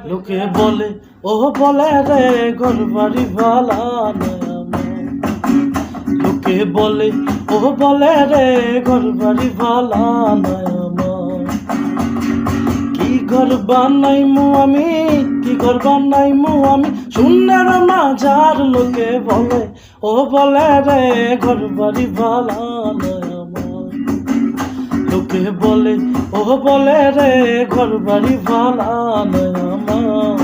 লোকে বলে ও বলে রে ঘর বাড়ি ভালা নয় আমার। লোকে বলে ও বলে রে ঘর বাড়ি ভালা নয় আমার। কি ঘর বানাইমু আমি, কি ঘর বানাইমু আমি শূন্যের মাঝার। লোকে বলে ও বলে রে ঘর বাড়ি ভালা নয় আমার। লোকে বলে ও বলে রে ঘর বাড়ি ভালা নয় আমার।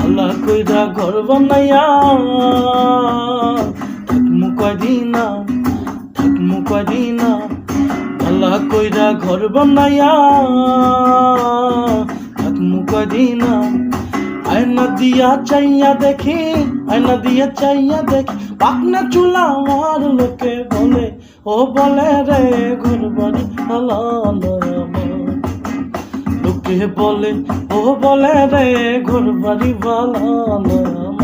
আল্লাহ কইরা ঘর বানাইয়া থাকমু কয়দিনা, থাকমু কয়দিনা। আল্লাহ কইরা ঘর বানাইয়া থাকমু কয়দিনা। আয়না দিয়া চাইয়া দেখি, আয়না দিয়া চাইয়া দেখি পাকনা চুলা আমার। লোকে বলে ও বলে রে ঘর বাড়ি ভালা নয় আমার। লোকে বলে ও বলে রে ঘর বাড়ি ভালা নয় আমার।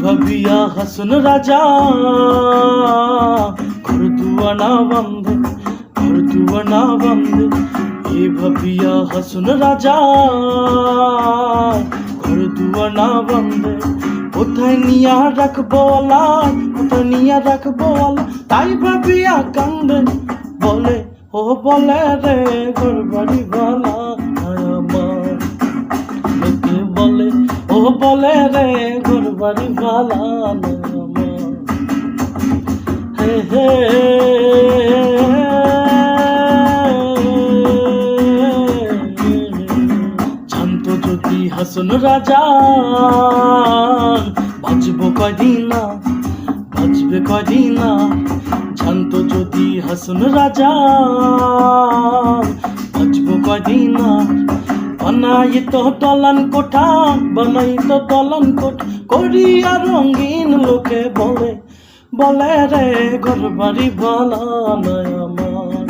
ভাবিয়া হাসন রাজা ঘর দুয়ানা বন্ধে, ঘর দুয়ানা বন্ধে। এ ভাবিয়া হাসন রাজা ঘর দুয়ানা বন্ধে। কোথায় নিয়া রাখবো আল্লাহ, কোথায় নিয়া রাখবো আল্লাহ, তাই ভাবিয়া কান্দে। বলে ও বলে রে ঘর বাড়ি ভালা নয় আমার। লোকে বলে ও বলে রে ঘর বাড়ি ভালা নয় আমার। হে হে জানতো যদি হাসন রাজা বাঁচবো কয়দিনা, বাঁচবে কয়দিনা। জানতো যদি হাসন রাজা বাঁচবো কয়দিনা। বানাই তো দলান কোঠা, বানাই তো দলান কোঠা করিয়া রঙিন। লোকে বলে বলে রে ঘর বাড়ি ভালা নয় আমার।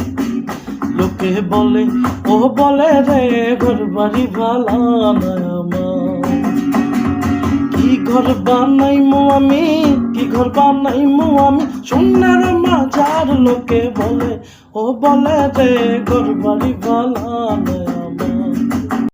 লোকে বলে ও বলে রে ঘর বাড়ি ভালা নয় আমার। কি ঘর বানাইমু আমি, কি ঘর বানাইমু আমি শূন্যের মাঝার। লোকে বলে ও বলে রে ঘর বাড়ি ভালা নয়।